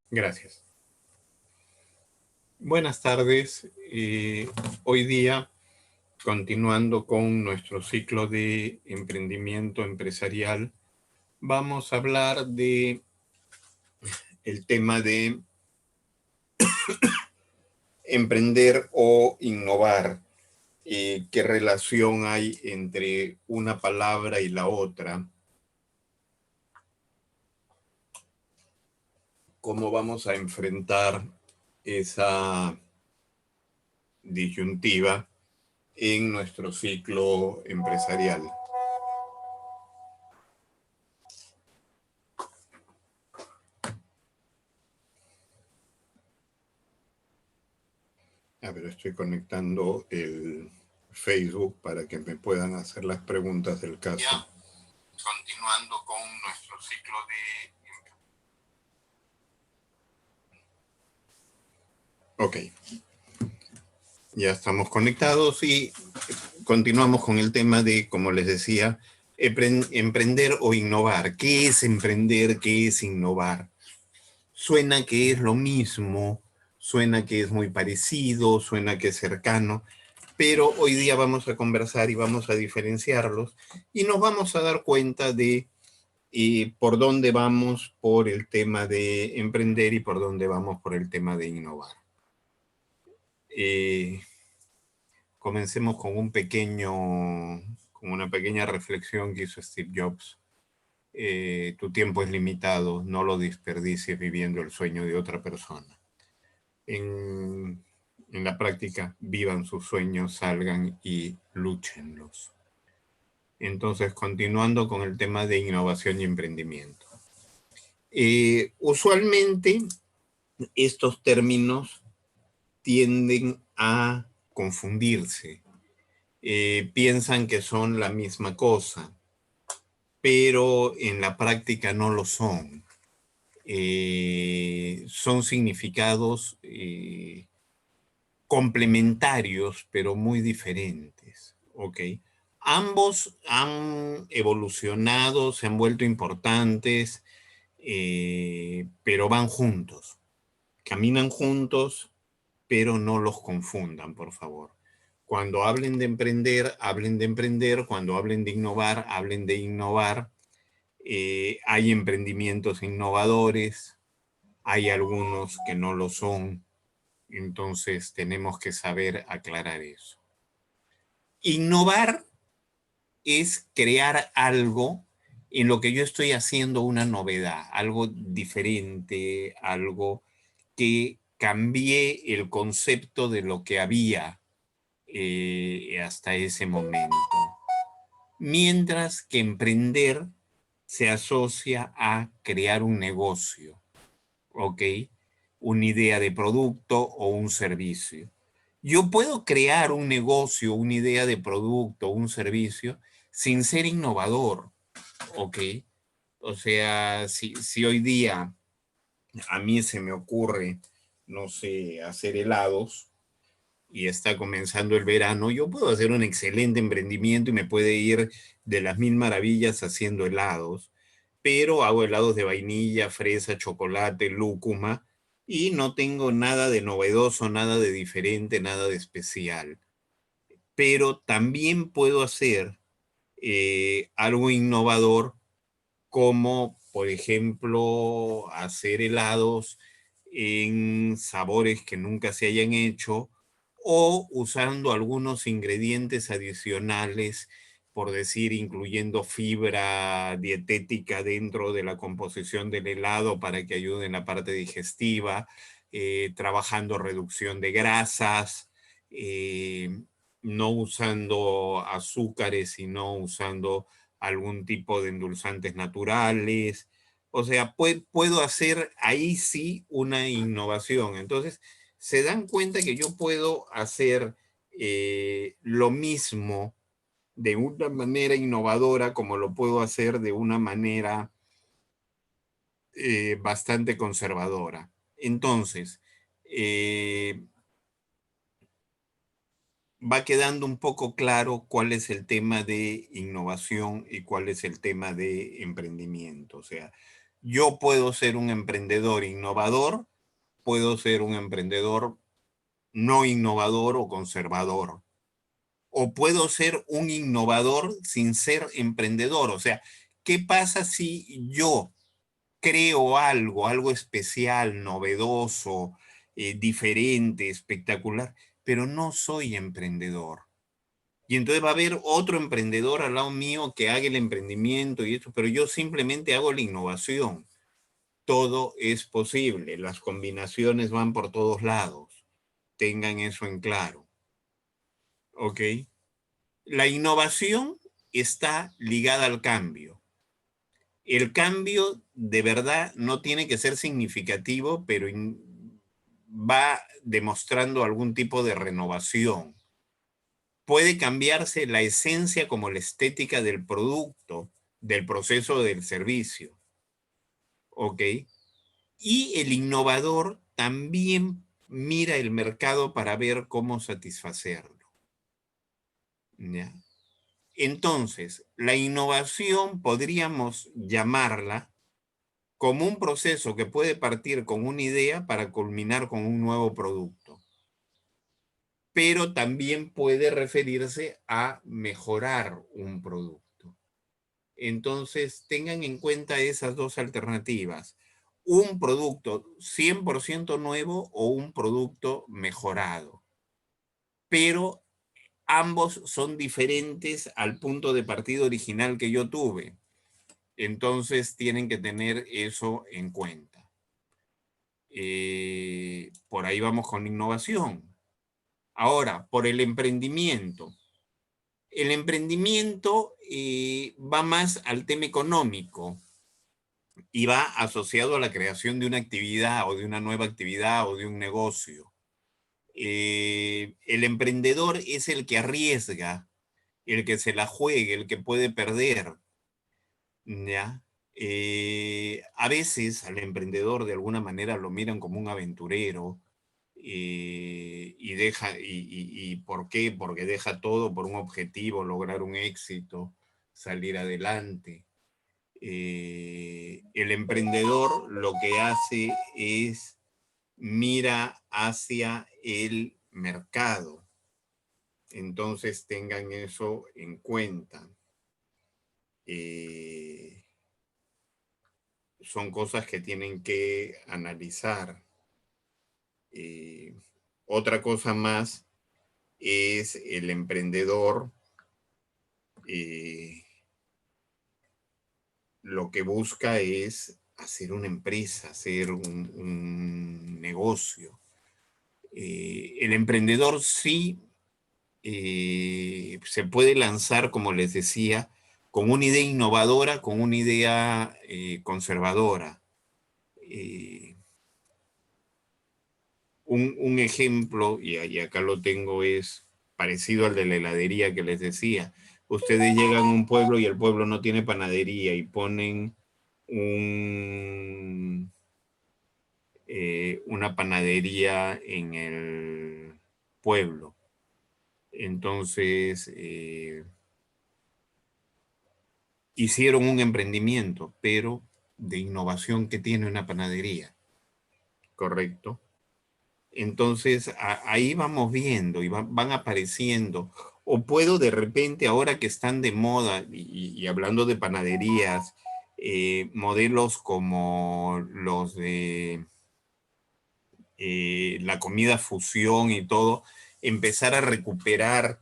Gracias. Buenas tardes. Hoy día, continuando con nuestro ciclo de emprendimiento empresarial, vamos a hablar de el tema de emprender o innovar. ¿Qué relación hay entre una palabra y la otra? ¿Cómo vamos a enfrentar esa disyuntiva en nuestro ciclo empresarial? A ver, estoy conectando el Facebook para que me puedan hacer las preguntas del caso. Ya, continuando con nuestro ciclo de... Ok. Ya estamos conectados y continuamos con el tema de, como les decía, emprender o innovar. ¿Qué es emprender? ¿Qué es innovar? Suena que es lo mismo, suena que es muy parecido, suena que es cercano, pero hoy día vamos a conversar y vamos a diferenciarlos y nos vamos a dar cuenta de por dónde vamos por el tema de emprender y por dónde vamos por el tema de innovar. Comencemos con una pequeña reflexión que hizo Steve Jobs. Tu tiempo es limitado, no lo desperdicies viviendo el sueño de otra persona. En la práctica, vivan sus sueños, salgan y lúchenlos. Entonces, continuando con el tema de innovación y emprendimiento. Usualmente, estos términos tienden a confundirse. Piensan que son la misma cosa, pero en la práctica no lo son. Son significados complementarios, pero muy diferentes, ¿ok? Ambos han evolucionado, se han vuelto importantes, pero van juntos. Caminan juntos, pero no los confundan, por favor. Cuando hablen de emprender, hablen de emprender. Cuando hablen de innovar, hablen de innovar. Hay emprendimientos innovadores, hay algunos que no lo son. Entonces tenemos que saber aclarar eso. Innovar es crear algo en lo que yo estoy haciendo una novedad, algo diferente, algo que cambie el concepto de lo que había hasta ese momento. Mientras que emprender se asocia a crear un negocio, ¿ok? Una idea de producto o un servicio. Yo puedo crear un negocio, una idea de producto, un servicio, sin ser innovador, ¿ok? O sea, si hoy día a mí se me ocurre, no sé, hacer helados y está comenzando el verano, yo puedo hacer un excelente emprendimiento y me puede ir de las mil maravillas haciendo helados, pero hago helados de vainilla, fresa, chocolate, lúcuma, y no tengo nada de novedoso, nada de diferente, nada de especial. Pero también puedo hacer algo innovador, como por ejemplo hacer helados en sabores que nunca se hayan hecho o usando algunos ingredientes adicionales, por decir, incluyendo fibra dietética dentro de la composición del helado para que ayude en la parte digestiva, trabajando reducción de grasas, no usando azúcares, sino usando algún tipo de endulzantes naturales. O sea, puedo hacer ahí sí una innovación. Entonces, se dan cuenta que yo puedo hacer lo mismo de una manera innovadora como lo puedo hacer de una manera bastante conservadora. Entonces, va quedando un poco claro cuál es el tema de innovación y cuál es el tema de emprendimiento. O sea, Yo puedo ser un emprendedor innovador, puedo ser un emprendedor no innovador o conservador. O puedo ser un innovador sin ser emprendedor. O sea, ¿qué pasa si yo creo algo, algo especial, novedoso, diferente, espectacular, pero no soy emprendedor? Y entonces va a haber otro emprendedor al lado mío que haga el emprendimiento y esto, pero yo simplemente hago la innovación. Todo es posible, las combinaciones van por todos lados. Tengan eso en claro. ¿Ok? La innovación está ligada al cambio. El cambio de verdad no tiene que ser significativo, pero va demostrando algún tipo de renovación. Puede cambiarse la esencia como la estética del producto, del proceso del servicio. ¿Ok? Y el innovador también mira el mercado para ver cómo satisfacerlo. ¿Ya? Entonces, la innovación podríamos llamarla como un proceso que puede partir con una idea para culminar con un nuevo producto, pero también puede referirse a mejorar un producto. Entonces, tengan en cuenta esas dos alternativas. Un producto 100% nuevo o un producto mejorado. Pero ambos son diferentes al punto de partida original que yo tuve. Entonces, tienen que tener eso en cuenta. Por ahí vamos con innovación. Ahora, por el emprendimiento. El emprendimiento va más al tema económico y va asociado a la creación de una actividad o de una nueva actividad o de un negocio. El emprendedor es el que arriesga, el que se la juegue, el que puede perder, ¿ya? A veces al emprendedor de alguna manera lo miran como un aventurero y deja, y ¿por qué? Porque deja todo por un objetivo, lograr un éxito, salir adelante. El emprendedor lo que hace es mira hacia el mercado. Entonces tengan eso en cuenta. Eh, Son cosas que tienen que analizar. Eh, Otra cosa más es el emprendedor, eh, lo que busca es hacer una empresa, hacer un negocio. El emprendedor sí se puede lanzar, como les decía, con una idea innovadora, con una idea conservadora. Eh, un ejemplo, y acá lo tengo, es parecido al de la heladería que les decía. Ustedes llegan a un pueblo y el pueblo no tiene panadería y ponen una panadería en el pueblo. Entonces, hicieron un emprendimiento, pero de innovación que tiene una panadería, ¿correcto? Entonces, ahí vamos viendo y van apareciendo. O puedo de repente, ahora que están de moda, y hablando de panaderías, modelos como los de la comida fusión y todo, empezar a recuperar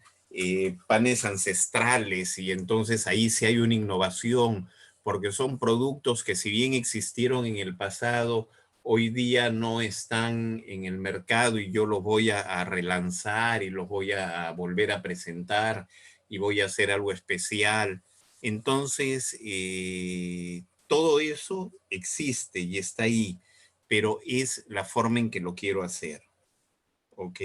panes ancestrales y entonces ahí sí hay una innovación, porque son productos que si bien existieron en el pasado, hoy día no están en el mercado y yo los voy a relanzar y los voy a volver a presentar y voy a hacer algo especial. Entonces, todo eso existe y está ahí, pero es la forma en que lo quiero hacer. ¿Ok?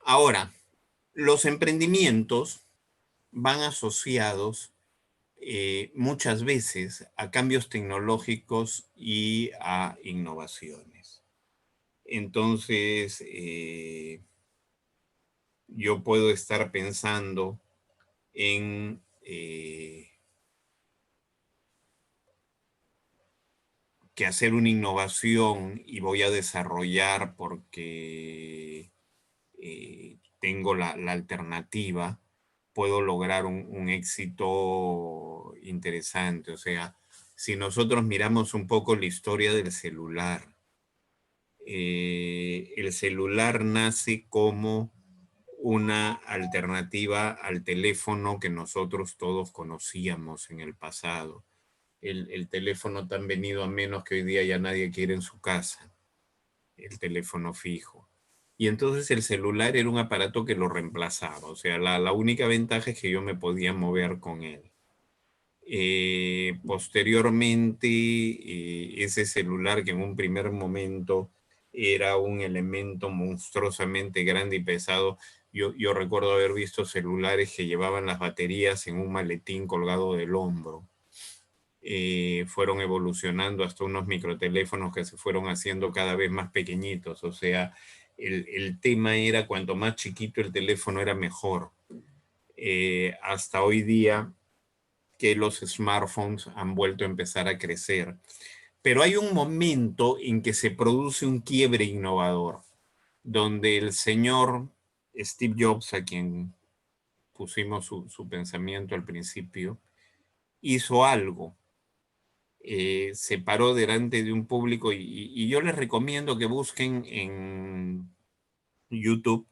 Ahora, los emprendimientos van asociados muchas veces a cambios tecnológicos y a innovaciones. Entonces, yo puedo estar pensando en que hacer una innovación y voy a desarrollar porque tengo la alternativa, puedo lograr un éxito interesante. O sea, si nosotros miramos un poco la historia del celular, el celular nace como una alternativa al teléfono que nosotros todos conocíamos en el pasado. El teléfono tan venido a menos que hoy día ya nadie quiere en su casa, el teléfono fijo. Y entonces el celular era un aparato que lo reemplazaba. O sea, la única ventaja es que yo me podía mover con él. Posteriormente, ese celular que en un primer momento era un elemento monstruosamente grande y pesado, yo recuerdo haber visto celulares que llevaban las baterías en un maletín colgado del hombro. Fueron evolucionando hasta unos microteléfonos que se fueron haciendo cada vez más pequeñitos. O sea, el tema era cuanto más chiquito el teléfono era mejor. Hasta hoy día que los smartphones han vuelto a empezar a crecer. Pero hay un momento en que se produce un quiebre innovador, donde el señor Steve Jobs, a quien pusimos su pensamiento al principio, hizo algo. Se paró delante de un público y yo les recomiendo que busquen en YouTube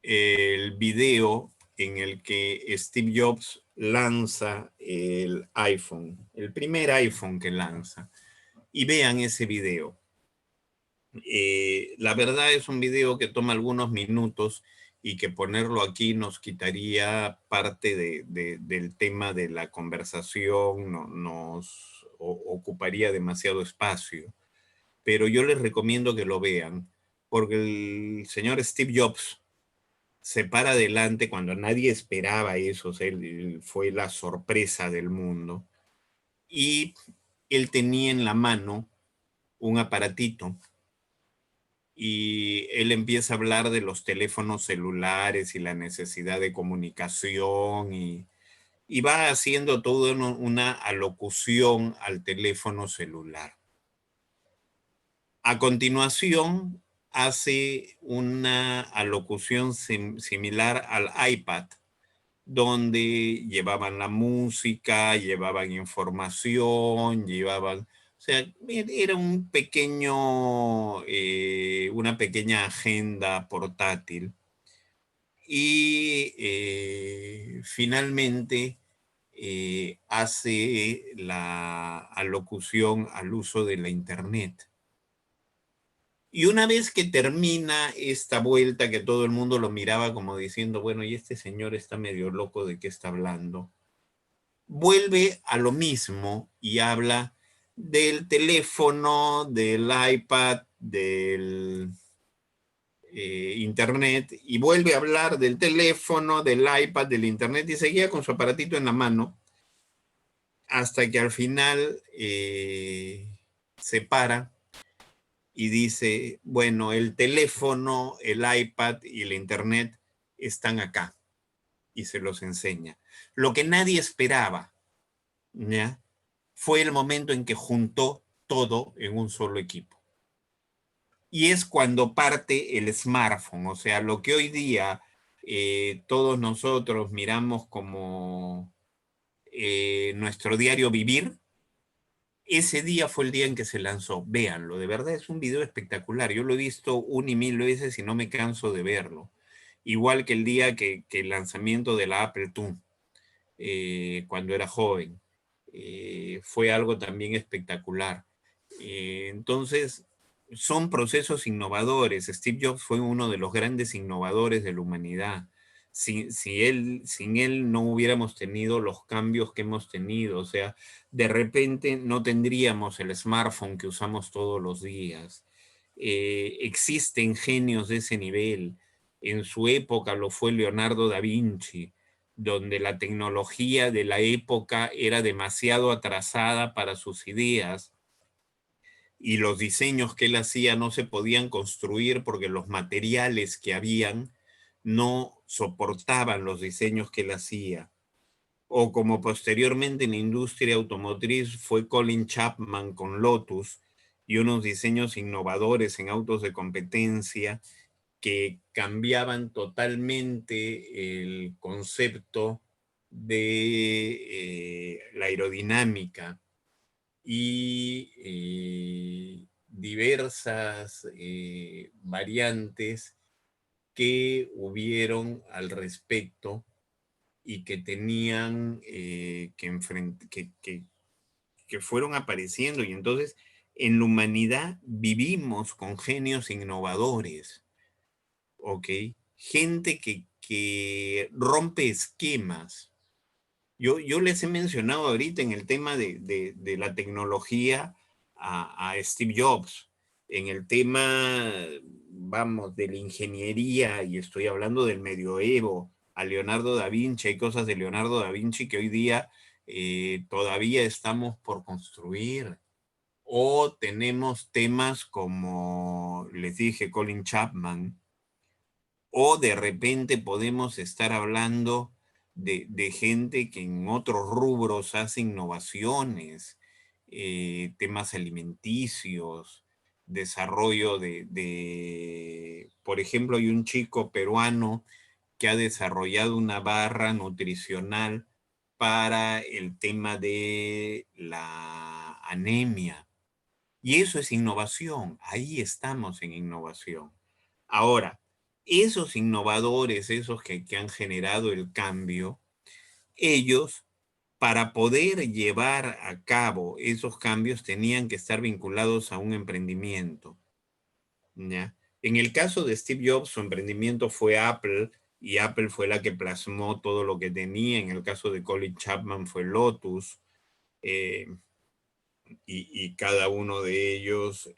el video en el que Steve Jobs lanza el iPhone, el primer iPhone que lanza, y vean ese video. La verdad es un video que toma algunos minutos y que ponerlo aquí nos quitaría parte del tema de la conversación, nos ocuparía demasiado espacio. Pero yo les recomiendo que lo vean, porque el señor Steve Jobs se para adelante cuando nadie esperaba eso. O sea, él fue la sorpresa del mundo. Y él tenía en la mano un aparatito y él empieza a hablar de los teléfonos celulares y la necesidad de comunicación y va haciendo toda una alocución al teléfono celular. A continuación, hace una alocución similar al iPad, donde llevaban la música, llevaban información, llevaban, o sea, era un pequeño, una pequeña agenda portátil. Y finalmente hace la alocución al uso de la Internet. Y una vez que termina esta vuelta, que todo el mundo lo miraba como diciendo, bueno, y este señor está medio loco, ¿de qué está hablando? Vuelve a lo mismo y habla del teléfono, del iPad, del Internet, y vuelve a hablar del teléfono, del iPad, del Internet, y seguía con su aparatito en la mano, hasta que al final se para y dice, bueno, el teléfono, el iPad y el Internet están acá, y se los enseña. Lo que nadie esperaba, ¿ya?, fue el momento en que juntó todo en un solo equipo. Y es cuando parte el smartphone. O sea, lo que hoy día todos nosotros miramos como nuestro diario vivir, ese día fue el día en que se lanzó. Véanlo, de verdad es un video espectacular. Yo lo he visto 1 y 1000 veces y no me canso de verlo. Igual que el día que el lanzamiento de la Apple II, cuando era joven. Fue algo también espectacular. Entonces, son procesos innovadores. Steve Jobs fue uno de los grandes innovadores de la humanidad. Sin él no hubiéramos tenido los cambios que hemos tenido. O sea, de repente no tendríamos el smartphone que usamos todos los días. Existen genios de ese nivel. En su época lo fue Leonardo da Vinci, donde la tecnología de la época era demasiado atrasada para sus ideas y los diseños que él hacía no se podían construir porque los materiales que habían no soportaban los diseños que él hacía. O como posteriormente en la industria automotriz fue Colin Chapman con Lotus y unos diseños innovadores en autos de competencia que cambiaban totalmente el concepto de la aerodinámica y diversas variantes que hubieron al respecto y que tenían que fueron apareciendo. Y entonces en la humanidad vivimos con genios innovadores, ¿ok? Gente que rompe esquemas. Yo les he mencionado ahorita en el tema de la tecnología a Steve Jobs, en el tema, vamos, de la ingeniería, y estoy hablando del medioevo, a Leonardo da Vinci. Hay cosas de Leonardo da Vinci que hoy día todavía estamos por construir. O tenemos temas como, les dije, Colin Chapman, o de repente podemos estar hablando de gente que en otros rubros hace innovaciones, temas alimenticios, desarrollo por ejemplo, hay un chico peruano que ha desarrollado una barra nutricional para el tema de la anemia. Y eso es innovación, ahí estamos en innovación. Ahora, esos innovadores, esos que han generado el cambio, ellos, para poder llevar a cabo esos cambios, tenían que estar vinculados a un emprendimiento, ¿ya? En el caso de Steve Jobs, su emprendimiento fue Apple, y Apple fue la que plasmó todo lo que tenía. En el caso de Colin Chapman fue Lotus, eh, y cada uno de ellos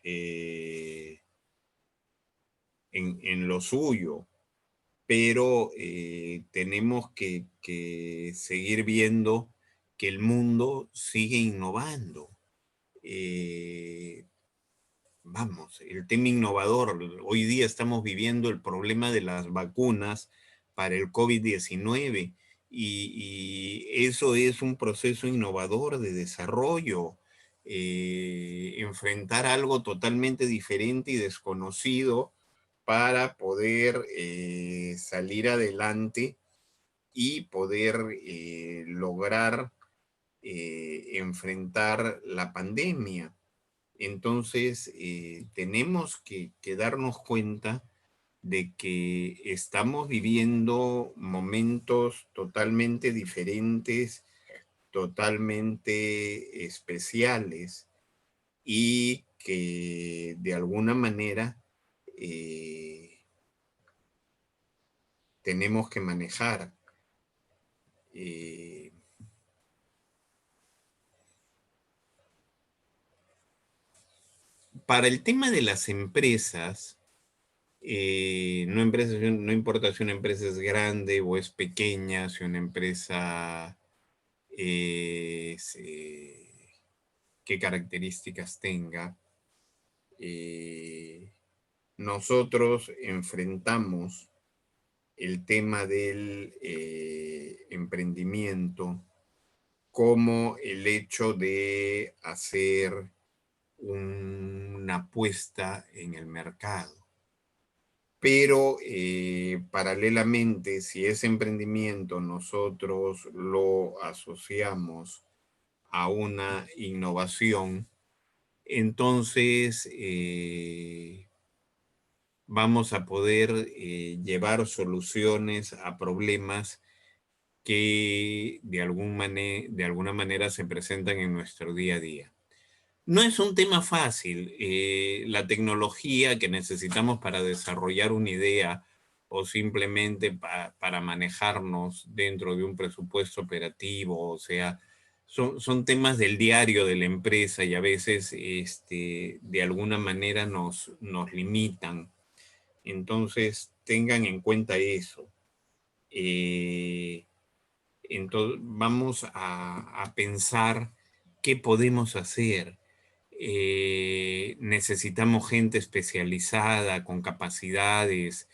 en lo suyo. Pero tenemos que seguir viendo que el mundo sigue innovando. Vamos, el tema innovador, hoy día estamos viviendo el problema de las vacunas para el COVID-19, y eso es un proceso innovador de desarrollo. Enfrentar algo totalmente diferente y desconocido para poder salir adelante y poder lograr enfrentar la pandemia. Entonces, tenemos que darnos cuenta de que estamos viviendo momentos totalmente diferentes, totalmente especiales, y que de alguna manera tenemos que manejar. Eh, para el tema de las empresas, no importa si una empresa es grande o es pequeña, si una empresa qué características tenga, eh, nosotros enfrentamos el tema del emprendimiento como el hecho de hacer una apuesta en el mercado. Pero paralelamente, si ese emprendimiento nosotros lo asociamos a una innovación, entonces vamos a poder llevar soluciones a problemas que de alguna manera se presentan en nuestro día a día. No es un tema fácil. La tecnología que necesitamos para desarrollar una idea o simplemente para manejarnos dentro de un presupuesto operativo, o sea, son temas del diario de la empresa, y a veces de alguna manera nos limitan. Entonces, tengan en cuenta eso. Entonces, vamos a pensar qué podemos hacer. Necesitamos gente especializada, con capacidades,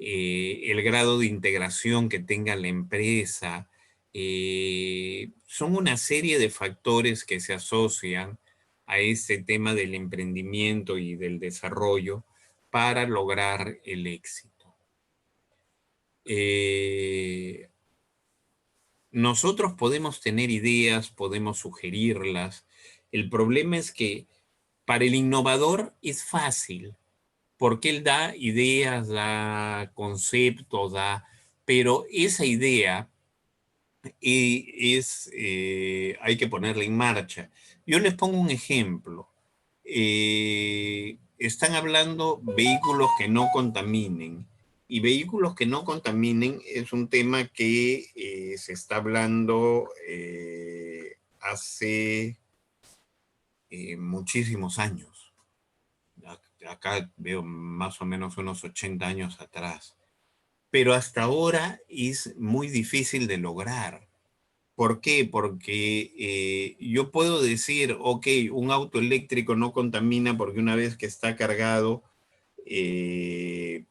el grado de integración que tenga la empresa. Son una serie de factores que se asocian a este tema del emprendimiento y del desarrollo para lograr el éxito. Nosotros podemos tener ideas, podemos sugerirlas. El problema es que para el innovador es fácil, porque él da ideas, da conceptos, pero esa idea hay que ponerla en marcha. Yo les pongo un ejemplo. Están hablando vehículos que no contaminen. Y vehículos que no contaminen es un tema que se está hablando hace muchísimos años. Acá veo más o menos unos 80 años atrás. Pero hasta ahora es muy difícil de lograr. ¿Por qué? Porque yo puedo decir, ok, un auto eléctrico no contamina porque una vez que está cargado, eh,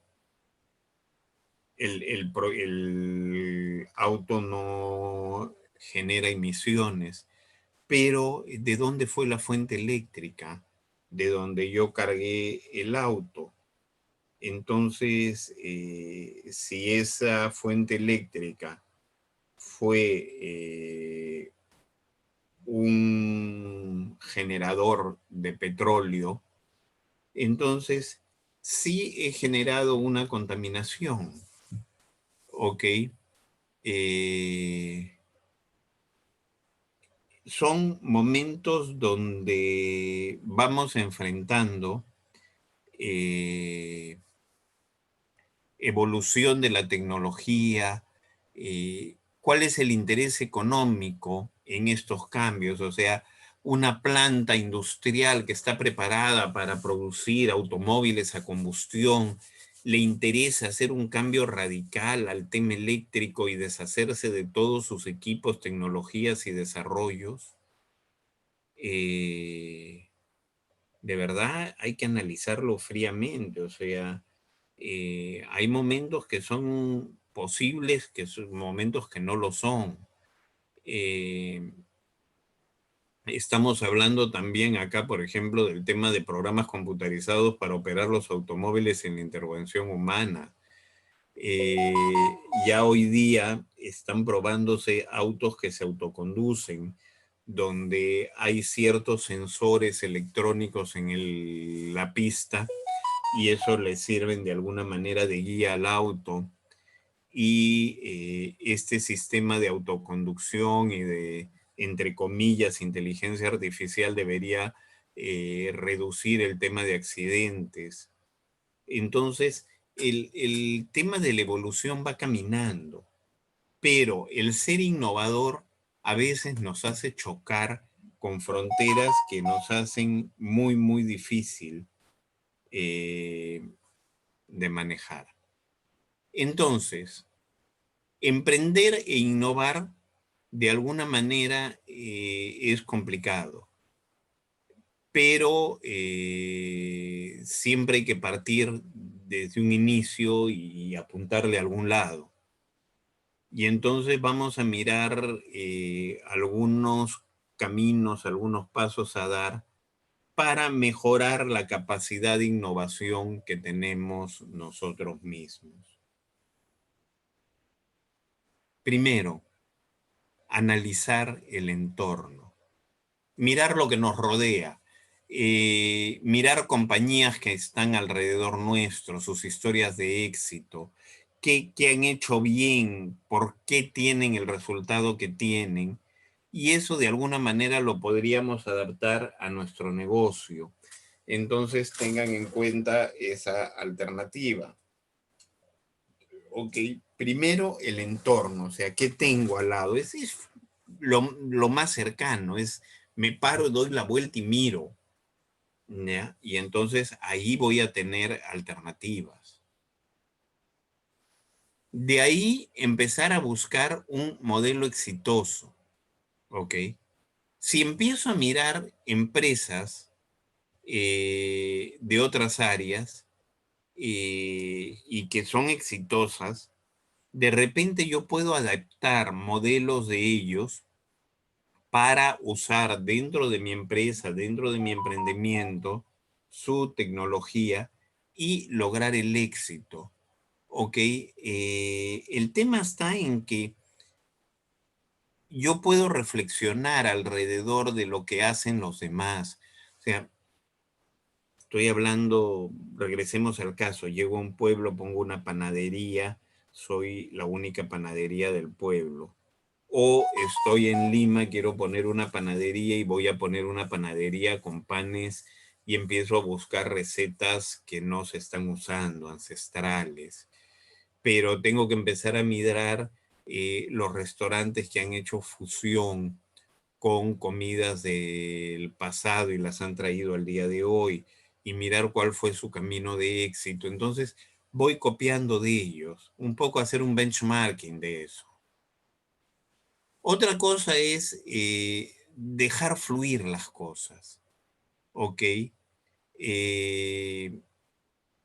el auto no genera emisiones. Pero ¿de dónde fue la fuente eléctrica? De donde yo cargué el auto. Entonces, si esa fuente eléctrica fue un generador de petróleo, entonces sí he generado una contaminación. ¿Ok? Son momentos donde vamos enfrentando evolución de la tecnología, cuál es el interés económico en estos cambios. O sea, una planta industrial que está preparada para producir automóviles a combustión, le interesa hacer un cambio radical al tema eléctrico y deshacerse de todos sus equipos, tecnologías y desarrollos. De verdad hay que analizarlo fríamente. O sea, hay momentos que son posibles, que son momentos que no lo son. Estamos hablando también acá, por ejemplo, del tema de programas computarizados para operar los automóviles en la intervención humana. Eh, ya hoy día están probándose autos que se autoconducen, donde hay ciertos sensores electrónicos en la pista y eso le sirven de alguna manera de guía al auto. Y este sistema de autoconducción y de, entre comillas, inteligencia artificial debería reducir el tema de accidentes. Entonces, el tema de la evolución va caminando, pero el ser innovador a veces nos hace chocar con fronteras que nos hacen muy, muy difícil de manejar. Entonces, emprender e innovar de alguna manera es complicado, pero siempre hay que partir desde un inicio y apuntarle a algún lado. Y entonces vamos a mirar algunos caminos, algunos pasos a dar para mejorar la capacidad de innovación que tenemos nosotros mismos. Primero, analizar el entorno, mirar lo que nos rodea, mirar compañías que están alrededor nuestro, sus historias de éxito, qué han hecho bien, por qué tienen el resultado que tienen, y eso de alguna manera lo podríamos adaptar a nuestro negocio. Entonces tengan en cuenta esa alternativa. Ok, primero el entorno, o sea, ¿qué tengo al lado? Ese es lo más cercano, es me paro, doy la vuelta y miro, ¿ya? Y entonces ahí voy a tener alternativas. De ahí empezar a buscar un modelo exitoso, ¿ok? Si empiezo a mirar empresas de otras áreas, y que son exitosas, de repente yo puedo adaptar modelos de ellos para usar dentro de mi empresa, dentro de mi emprendimiento, su tecnología y lograr el éxito. ¿Ok? El tema está en que yo puedo reflexionar alrededor de lo que hacen los demás. O sea, estoy hablando, regresemos al caso, llego a un pueblo, pongo una panadería, soy la única panadería del pueblo. O estoy en Lima, quiero poner una panadería y voy a poner una panadería con panes y empiezo a buscar recetas que no se están usando, ancestrales. Pero tengo que empezar a mirar los restaurantes que han hecho fusión con comidas del pasado y las han traído al día de hoy y mirar cuál fue su camino de éxito. Entonces voy copiando de ellos, un poco hacer un benchmarking de eso. Otra cosa es dejar fluir las cosas, ¿ok? Eh,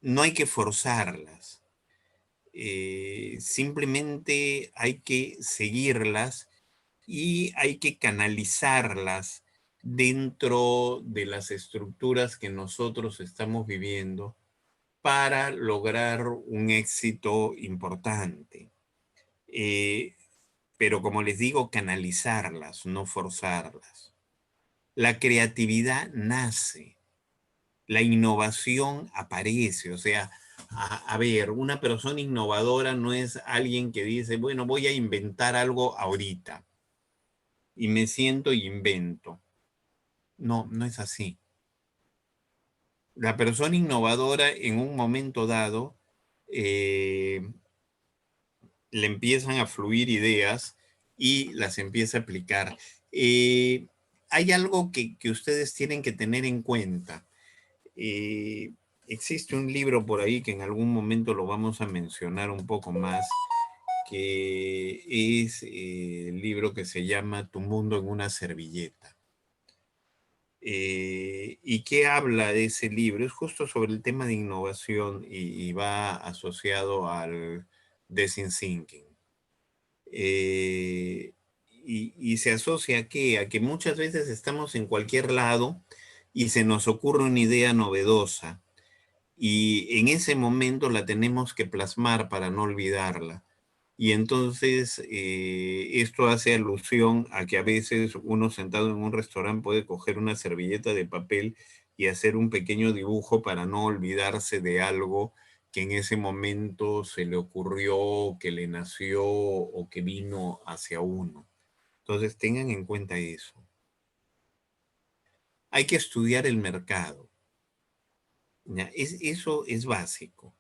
no hay que forzarlas. Simplemente hay que seguirlas y hay que canalizarlas dentro de las estructuras que nosotros estamos viviendo para lograr un éxito importante. Eh, pero como les digo, canalizarlas, no forzarlas. La creatividad nace, la innovación aparece, o sea, a ver, una persona innovadora no es alguien que dice, bueno, voy a inventar algo ahorita y me siento y invento. No, no es así. La persona innovadora en un momento dado eh, le empiezan a fluir ideas y las empieza a aplicar. Eh, Hay algo que ustedes tienen que tener en cuenta. Eh, Existe un libro por ahí que en algún momento lo vamos a mencionar un poco más, que es el libro que se llama Tu mundo en una servilleta. ¿Y qué habla de ese libro? Es justo sobre el tema de innovación y va asociado al design thinking. Eh, y se asocia a qué? A que muchas veces estamos en cualquier lado y se nos ocurre una idea novedosa y en ese momento la tenemos que plasmar para no olvidarla. Y entonces esto hace alusión a que a veces uno sentado en un restaurante puede coger una servilleta de papel y hacer un pequeño dibujo para no olvidarse de algo que en ese momento se le ocurrió, que le nació o que vino hacia uno. Entonces tengan en cuenta eso. Hay que estudiar el mercado. ¿Ya? Eso es básico.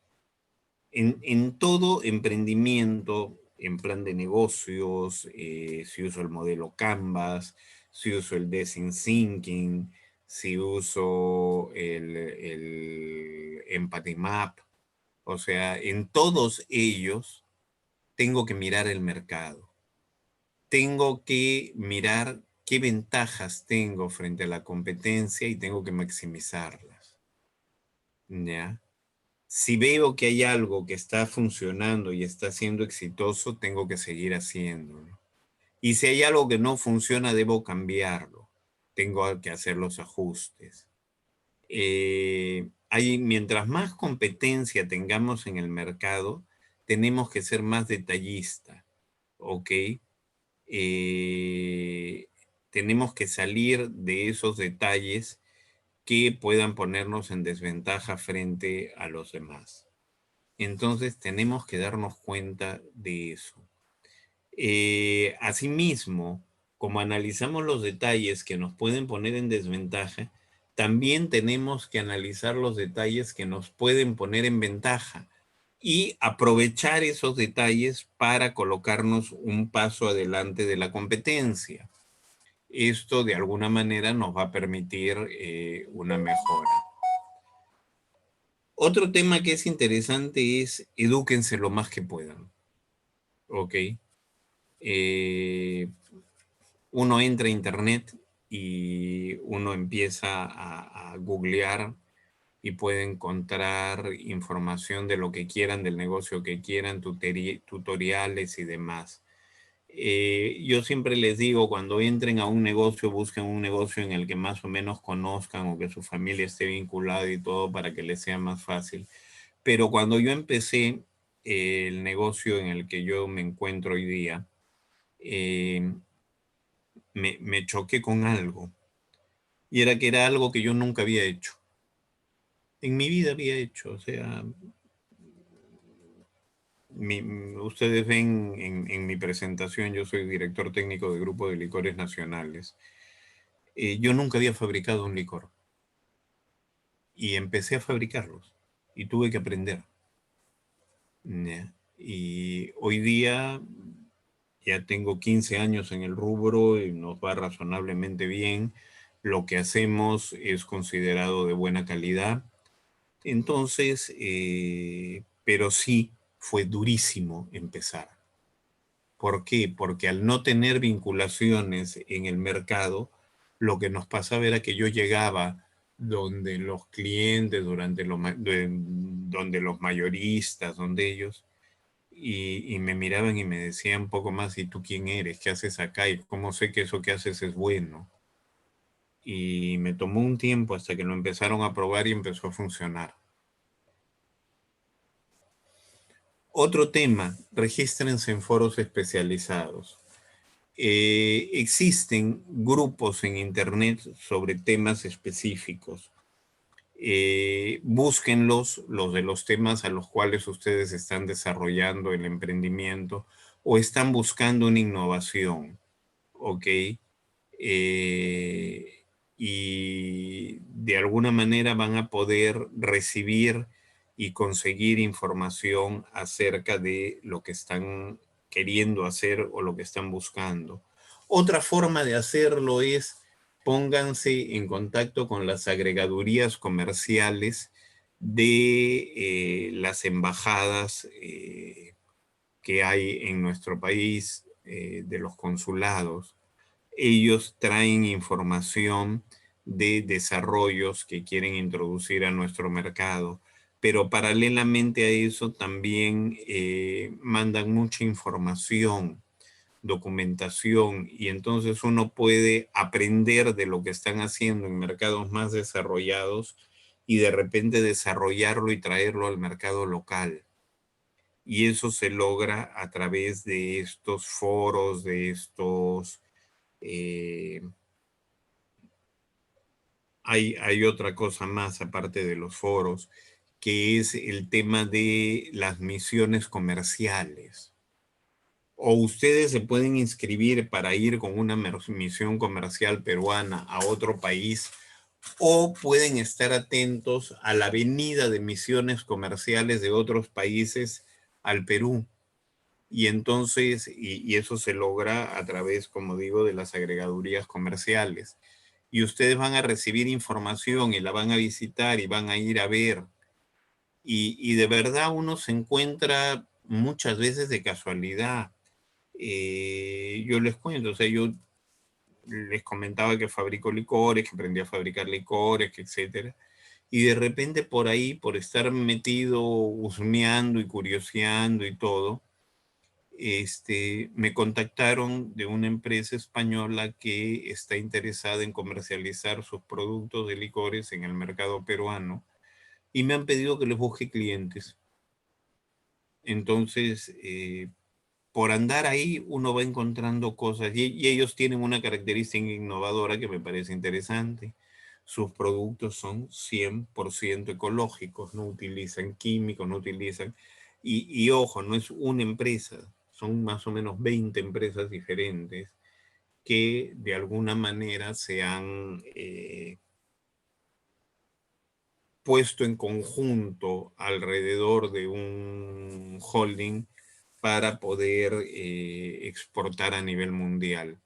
En todo emprendimiento, en plan de negocios, si uso el modelo Canvas, si uso el Design Thinking, si uso el Empathy Map, o sea, en todos ellos tengo que mirar el mercado. Tengo que mirar qué ventajas tengo frente a la competencia y tengo que maximizarlas. ¿Ya? Si veo que hay algo que está funcionando y está siendo exitoso, tengo que seguir haciéndolo. Y si hay algo que no funciona, debo cambiarlo. Tengo que hacer los ajustes. Mientras más competencia tengamos en el mercado, tenemos que ser más detallistas, ¿ok? Tenemos que salir de esos detalles que puedan ponernos en desventaja frente a los demás. Entonces tenemos que darnos cuenta de eso. Asimismo, como analizamos los detalles que nos pueden poner en desventaja, también tenemos que analizar los detalles que nos pueden poner en ventaja y aprovechar esos detalles para colocarnos un paso adelante de la competencia. Esto de alguna manera nos va a permitir una mejora. Otro tema que es interesante es edúquense lo más que puedan. ¿Ok? Eh, Uno entra a internet y uno empieza a googlear y puede encontrar información de lo que quieran, del negocio que quieran, tutoriales y demás. Yo siempre les digo, cuando entren a un negocio, busquen un negocio en el que más o menos conozcan o que su familia esté vinculada y todo para que les sea más fácil. Pero cuando yo empecé el negocio en el que yo me encuentro hoy día, me choqué con algo. Y era que era algo que yo nunca había hecho. En mi vida había hecho. O sea, ustedes ven en mi presentación, yo soy director técnico del Grupo de Licores Nacionales. Yo nunca había fabricado un licor. Y empecé a fabricarlos. Y tuve que aprender. ¿Ya? Y hoy día ya tengo 15 años en el rubro y nos va razonablemente bien. Lo que hacemos es considerado de buena calidad. Entonces, pero sí fue durísimo empezar. ¿Por qué? Porque al no tener vinculaciones en el mercado, lo que nos pasaba era que yo llegaba donde los clientes, donde los mayoristas, donde ellos, y me miraban y me decían un poco más, ¿y tú quién eres? ¿Qué haces acá? ¿Y cómo sé que eso que haces es bueno? Y me tomó un tiempo hasta que lo empezaron a probar y empezó a funcionar. Otro tema, regístrense en foros especializados. Existen grupos en Internet sobre temas específicos. Búsquenlos, los de los temas a los cuales ustedes están desarrollando el emprendimiento o están buscando una innovación, ¿ok? Y de alguna manera van a poder recibir y conseguir información acerca de lo que están queriendo hacer o lo que están buscando. Otra forma de hacerlo es pónganse en contacto con las agregadurías comerciales de las embajadas que hay en nuestro país, de los consulados. Ellos traen información de desarrollos que quieren introducir a nuestro mercado, pero paralelamente a eso también mandan mucha información, documentación, y entonces uno puede aprender de lo que están haciendo en mercados más desarrollados y de repente desarrollarlo y traerlo al mercado local. Y eso se logra a través de estos foros, de estos... hay otra cosa más aparte de los foros, que es el tema de las misiones comerciales. O ustedes se pueden inscribir para ir con una misión comercial peruana a otro país, o pueden estar atentos a la venida de misiones comerciales de otros países al Perú. Y entonces, y eso se logra a través, como digo, de las agregadurías comerciales. Y ustedes van a recibir información y la van a visitar y van a ir a ver. Y de verdad uno se encuentra muchas veces de casualidad. Yo les cuento, o sea, yo les comentaba que fabrico licores, que aprendí a fabricar licores, que etcétera. Y de repente por ahí, por estar metido, husmeando y curioseando y todo, me contactaron de una empresa española que está interesada en comercializar sus productos de licores en el mercado peruano y me han pedido que les busque clientes. Entonces, por andar ahí uno va encontrando cosas y ellos tienen una característica innovadora que me parece interesante. Sus productos son 100% ecológicos, no utilizan químicos, no utilizan... Y ojo, no es una empresa, son más o menos 20 empresas diferentes que de alguna manera se han puesto en conjunto alrededor de un holding para poder exportar a nivel mundial.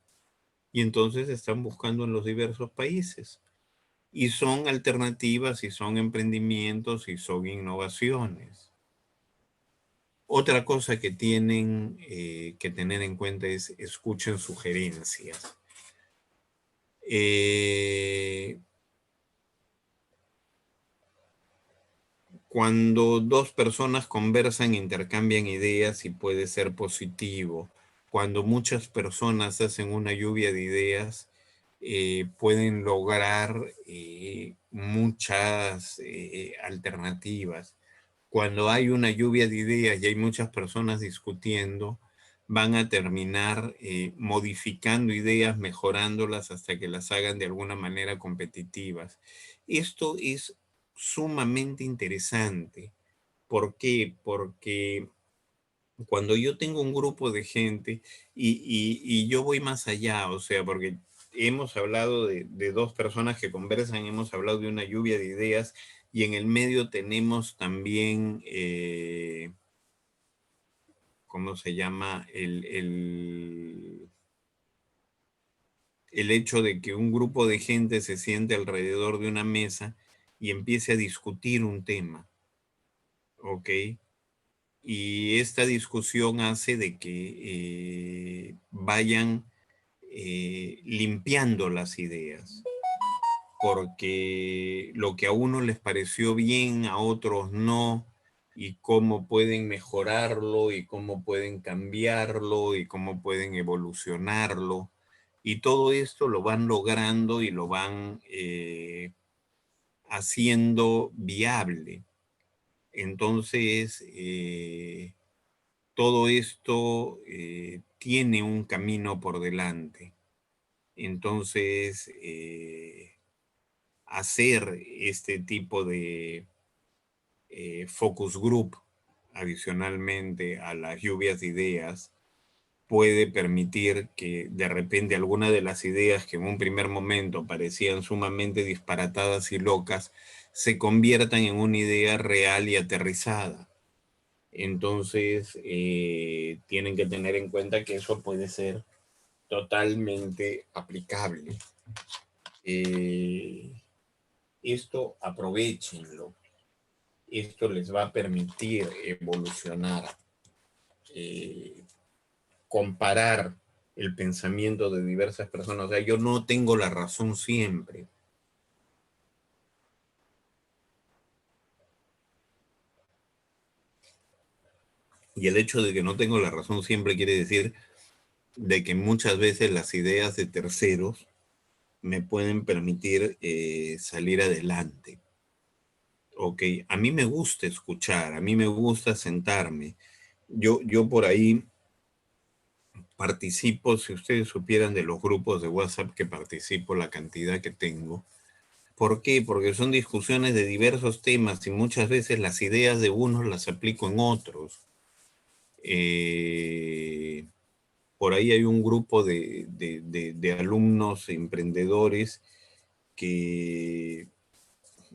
Y entonces están buscando en los diversos países. Y son alternativas, y son emprendimientos, y son innovaciones. Otra cosa que tienen que tener en cuenta es escuchen sugerencias. cuando dos personas conversan, intercambian ideas y puede ser positivo. Cuando muchas personas hacen una lluvia de ideas, pueden lograr muchas alternativas. Cuando hay una lluvia de ideas y hay muchas personas discutiendo, van a terminar modificando ideas, mejorándolas hasta que las hagan de alguna manera competitivas. Esto es sumamente interesante. ¿Por qué? Porque cuando yo tengo un grupo de gente y yo voy más allá, o sea, porque hemos hablado de dos personas que conversan, hemos hablado de una lluvia de ideas y en el medio tenemos también, ¿cómo se llama? El hecho de que un grupo de gente se siente alrededor de una mesa y empiece a discutir un tema, ¿ok? Y esta discusión hace de que vayan limpiando las ideas, porque lo que a uno les pareció bien, a otros no, y cómo pueden mejorarlo, y cómo pueden cambiarlo, y cómo pueden evolucionarlo. Y todo esto lo van logrando y lo van haciendo viable. Entonces, todo esto tiene un camino por delante. Entonces, hacer este tipo de focus group adicionalmente a las lluvias de ideas puede permitir que de repente alguna de las ideas que en un primer momento parecían sumamente disparatadas y locas se conviertan en una idea real y aterrizada. Entonces, tienen que tener en cuenta que eso puede ser totalmente aplicable. Esto aprovechenlo. Esto les va a permitir evolucionar, eh, comparar el pensamiento de diversas personas. O sea, yo no tengo la razón siempre. Y el hecho de que no tengo la razón siempre quiere decir de que muchas veces las ideas de terceros me pueden permitir salir adelante. Ok, a mí me gusta escuchar, a mí me gusta sentarme. Yo por ahí participo, si ustedes supieran de los grupos de WhatsApp que participo, la cantidad que tengo. ¿Por qué? Porque son discusiones de diversos temas y muchas veces las ideas de unos las aplico en otros. Eh, por ahí hay un grupo de alumnos emprendedores que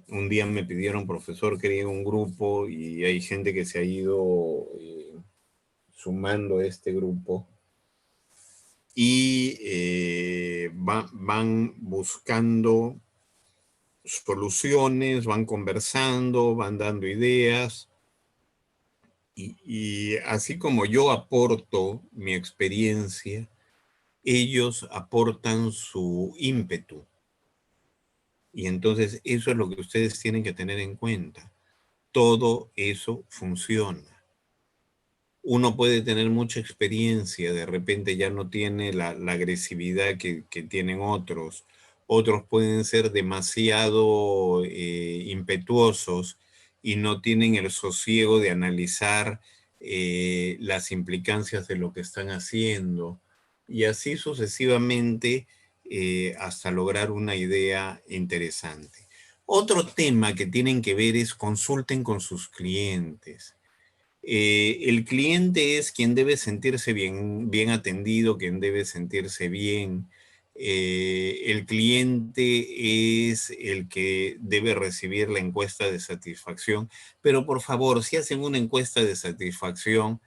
un día me pidieron, profesor, quería un grupo y hay gente que se ha ido sumando a este grupo y van buscando soluciones, van conversando, van dando ideas y así como yo aporto mi experiencia, ellos aportan su ímpetu. Y entonces eso es lo que ustedes tienen que tener en cuenta. Todo eso funciona. Uno puede tener mucha experiencia, de repente ya no tiene la agresividad que tienen otros. Otros pueden ser demasiado impetuosos y no tienen el sosiego de analizar las implicancias de lo que están haciendo. Y así sucesivamente hasta lograr una idea interesante. Otro tema que tienen que ver es consulten con sus clientes. El cliente es quien debe sentirse bien atendido, quien debe sentirse bien. El cliente es el que debe recibir la encuesta de satisfacción. Pero por favor, si hacen una encuesta de satisfacción,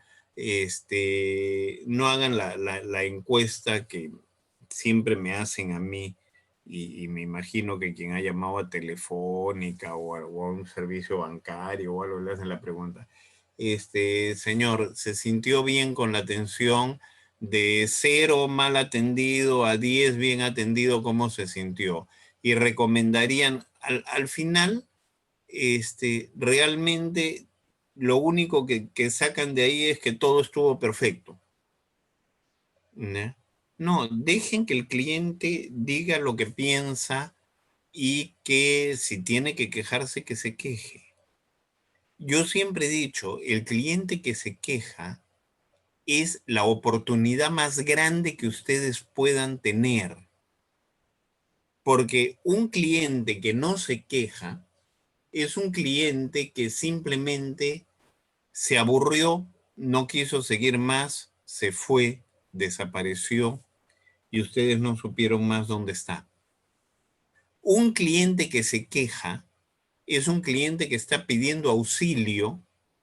no hagan la encuesta que siempre me hacen a mí. Y me imagino que quien ha llamado a Telefónica o a un servicio bancario o algo le hacen la pregunta señor, se sintió bien con la atención de 0 mal atendido a 10 bien atendido, ¿cómo se sintió? Y recomendarían al final realmente lo único que sacan de ahí es que todo estuvo perfecto, ¿no? No, dejen que el cliente diga lo que piensa y que si tiene que quejarse, que se queje. Yo siempre he dicho, el cliente que se queja es la oportunidad más grande que ustedes puedan tener, porque un cliente que no se queja es un cliente que simplemente se aburrió, no quiso seguir más, se fue, desapareció y ustedes no supieron más dónde está. Un cliente que se queja es un cliente que está pidiendo auxilio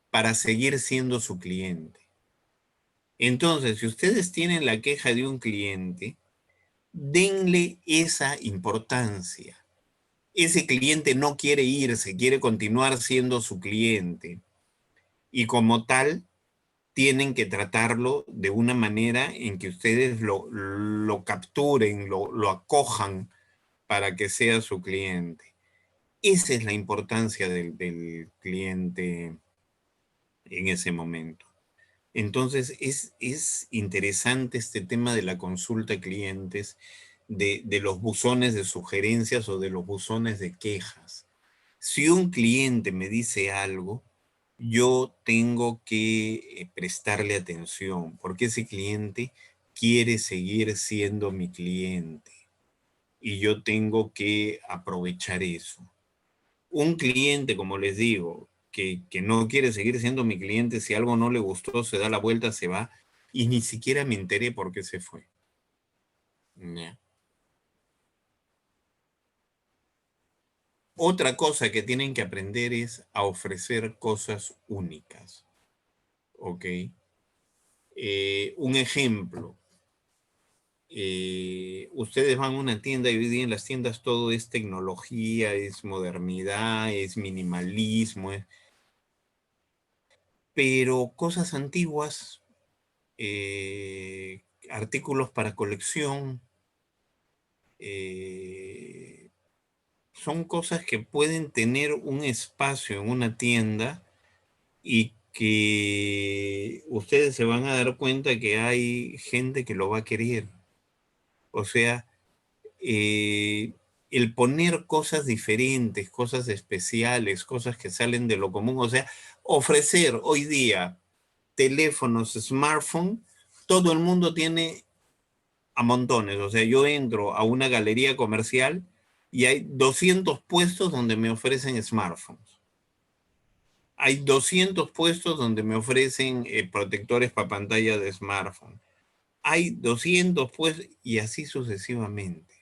para seguir siendo su cliente. Entonces, si ustedes tienen la queja de un cliente, denle esa importancia. Ese cliente no quiere irse, quiere continuar siendo su cliente. Y como tal, tienen que tratarlo de una manera en que ustedes lo capturen, lo acojan para que sea su cliente. Esa es la importancia del cliente en ese momento. Entonces, es interesante este tema de la consulta a clientes, de los buzones de sugerencias o de los buzones de quejas. Si un cliente me dice algo, yo tengo que prestarle atención, porque ese cliente quiere seguir siendo mi cliente y yo tengo que aprovechar eso. Un cliente, como les digo, que no quiere seguir siendo mi cliente, si algo no le gustó, se da la vuelta, se va, y ni siquiera me enteré por qué se fue. Ya. Otra cosa que tienen que aprender es a ofrecer cosas únicas. ¿Ok? Un ejemplo. Ustedes van a una tienda y hoy día en las tiendas todo es tecnología, es modernidad, es minimalismo, pero cosas antiguas, artículos para colección, eh, son cosas que pueden tener un espacio en una tienda y que ustedes se van a dar cuenta que hay gente que lo va a querer. O sea, eh, el poner cosas diferentes, cosas especiales, cosas que salen de lo común, o sea, ofrecer hoy día teléfonos, smartphone, todo el mundo tiene a montones. O sea, yo entro a una galería comercial y hay 200 puestos donde me ofrecen smartphones. Hay 200 puestos donde me ofrecen protectores para pantalla de smartphone. Hay 200 puestos y así sucesivamente.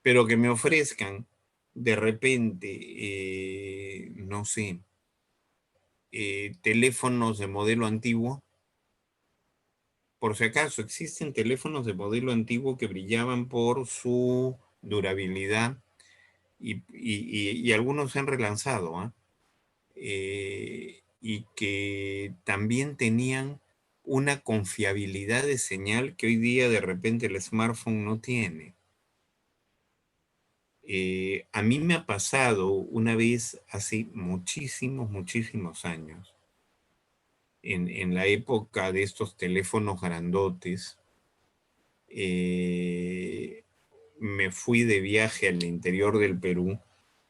Pero que me ofrezcan de repente, no sé, teléfonos de modelo antiguo. Por si acaso, existen teléfonos de modelo antiguo que brillaban por su durabilidad y algunos se han relanzado, ¿eh? Y que también tenían una confiabilidad de señal que hoy día de repente el smartphone no tiene. A mí me ha pasado una vez hace muchísimos, muchísimos años, en la época de estos teléfonos grandotes, eh, me fui de viaje al interior del Perú.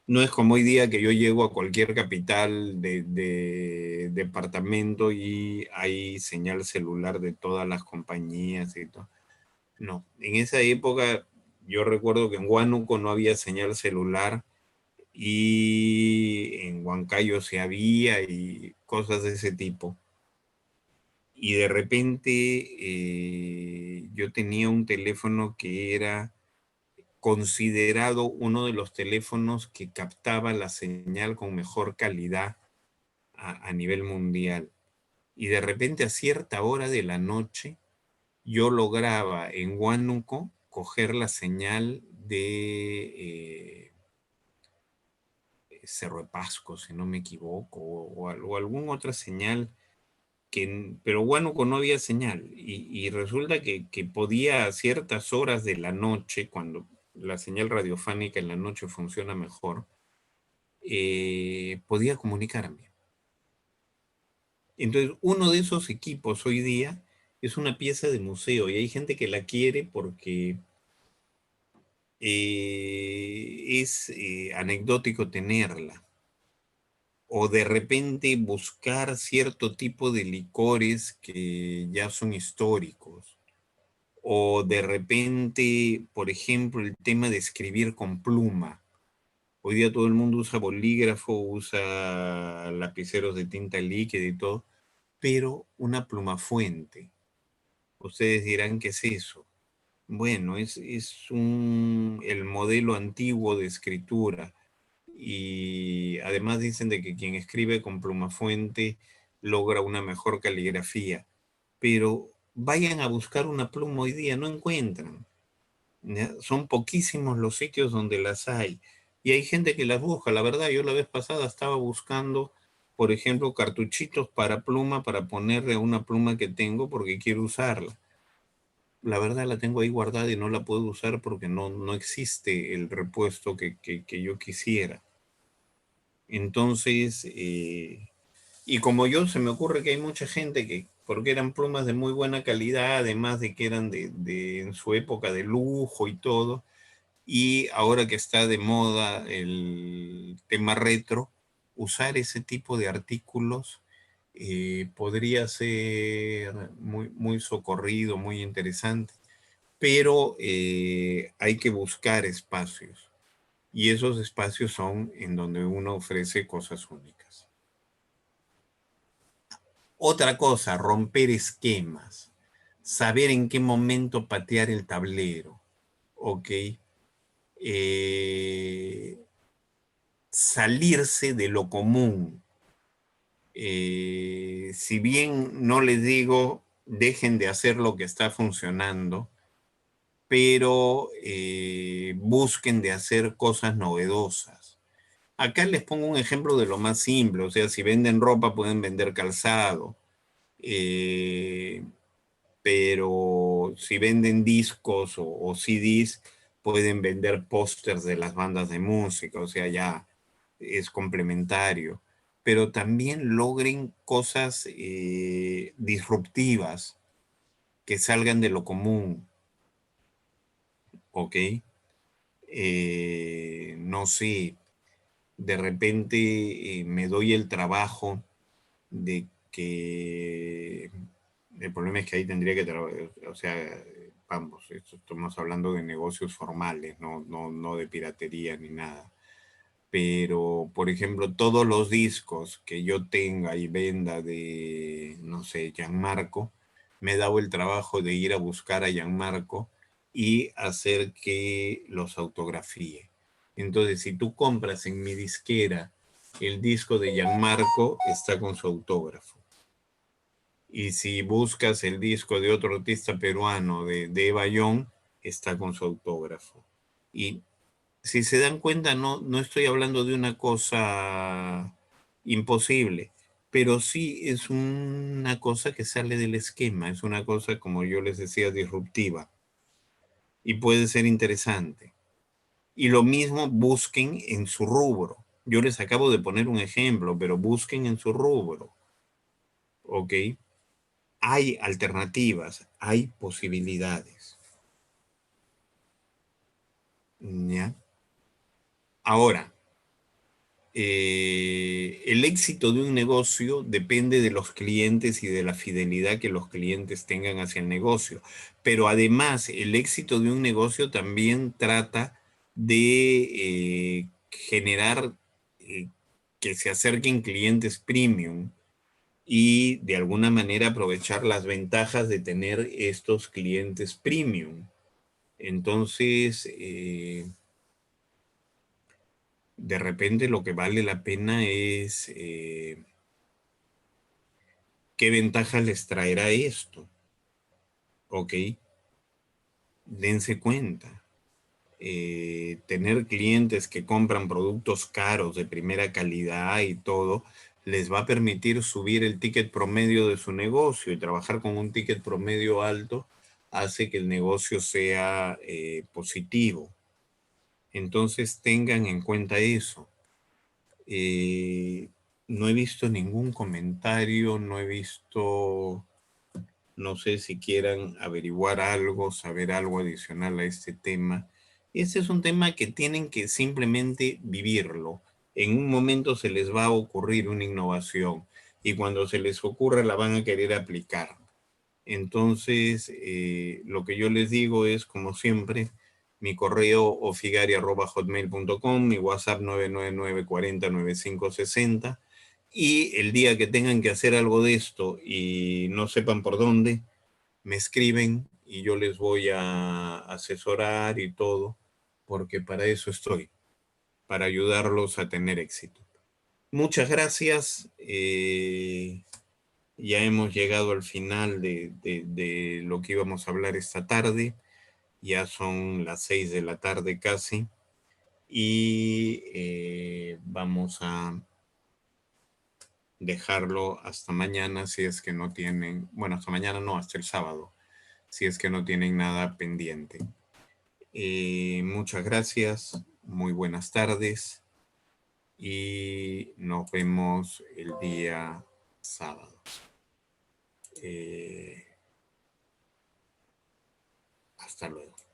No es como hoy día que yo llego a cualquier capital de departamento y hay señal celular de todas las compañías y todo. No, en esa época yo recuerdo que en Huánuco no había señal celular y en Huancayo se había y cosas de ese tipo. Y de repente yo tenía un teléfono que era considerado uno de los teléfonos que captaba la señal con mejor calidad a nivel mundial. Y de repente a cierta hora de la noche yo lograba en Huánuco coger la señal de Cerro de Pasco, si no me equivoco, o alguna otra señal, pero Huánuco no había señal. Y resulta que podía a ciertas horas de la noche, cuando la señal radiofónica en la noche funciona mejor, podía comunicarme. Entonces, uno de esos equipos hoy día es una pieza de museo y hay gente que la quiere porque es anecdótico tenerla. O de repente buscar cierto tipo de licores que ya son históricos. O de repente, por ejemplo, el tema de escribir con pluma. Hoy día todo el mundo usa bolígrafo, usa lapiceros de tinta líquida y todo, pero una pluma fuente. Ustedes dirán, ¿qué es eso? Bueno, el modelo antiguo de escritura y además dicen de que quien escribe con pluma fuente logra una mejor caligrafía, pero vayan a buscar una pluma hoy día, no encuentran, ¿ya? Son poquísimos los sitios donde las hay y hay gente que las busca. La verdad, yo la vez pasada estaba buscando, por ejemplo, cartuchitos para pluma para ponerle a una pluma que tengo porque quiero usarla. La verdad la tengo ahí guardada y no la puedo usar porque no existe el repuesto que yo quisiera. Entonces, y como yo, se me ocurre que hay mucha gente que, porque eran plumas de muy buena calidad, además de que eran en su época de lujo y todo, y ahora que está de moda el tema retro, usar ese tipo de artículos podría ser muy socorrido, muy interesante, pero hay que buscar espacios y esos espacios son en donde uno ofrece cosas únicas. Otra cosa, romper esquemas, saber en qué momento patear el tablero, ¿ok? Eh, salirse de lo común. Si bien no les digo dejen de hacer lo que está funcionando, pero busquen de hacer cosas novedosas. Acá les pongo un ejemplo de lo más simple, o sea, si venden ropa pueden vender calzado, eh, pero si venden discos o CDs pueden vender pósters de las bandas de música, o sea, ya es complementario. Pero también logren cosas disruptivas que salgan de lo común, ¿ok? No sé, de repente me doy el trabajo de que el problema es que ahí tendría que trabajar, o sea, vamos, estamos hablando de negocios formales, no de piratería ni nada. Pero, por ejemplo, todos los discos que yo tenga y venda de, no sé, Gianmarco, me he dado el trabajo de ir a buscar a Gianmarco y hacer que los autografíe. Entonces, si tú compras en mi disquera el disco de Gianmarco, está con su autógrafo. Y si buscas el disco de otro artista peruano, de Eva Young, está con su autógrafo. Y si se dan cuenta, no estoy hablando de una cosa imposible, pero sí es una cosa que sale del esquema, es una cosa, como yo les decía, disruptiva y puede ser interesante. Y lo mismo busquen en su rubro. Yo les acabo de poner un ejemplo, pero busquen en su rubro, ¿ok? Hay alternativas, hay posibilidades. ¿Ya? Ahora, el éxito de un negocio depende de los clientes y de la fidelidad que los clientes tengan hacia el negocio. Pero además, el éxito de un negocio también trata de generar que se acerquen clientes premium y de alguna manera aprovechar las ventajas de tener estos clientes premium. Entonces, de repente lo que vale la pena es qué ventajas les traerá esto, ¿ok? Dense cuenta. Tener clientes que compran productos caros de primera calidad y todo, les va a permitir subir el ticket promedio de su negocio y trabajar con un ticket promedio alto hace que el negocio sea positivo. Entonces tengan en cuenta eso. No he visto ningún comentario, no he visto, no sé si quieran averiguar algo, saber algo adicional a este tema. Este es un tema que tienen que simplemente vivirlo. En un momento se les va a ocurrir una innovación y cuando se les ocurra la van a querer aplicar. Entonces, lo que yo les digo es, como siempre, mi correo ofigari@hotmail.com, mi WhatsApp 999-40-9560, y el día que tengan que hacer algo de esto y no sepan por dónde, me escriben y yo les voy a asesorar y todo, porque para eso estoy, para ayudarlos a tener éxito. Muchas gracias. Ya hemos llegado al final de lo que íbamos a hablar esta tarde. Ya son las 6 de la tarde casi. Y vamos a dejarlo hasta mañana si es que no tienen, bueno, hasta mañana no, hasta el sábado, si es que no tienen nada pendiente. Muchas gracias, muy buenas tardes y nos vemos el día sábado. Hasta luego.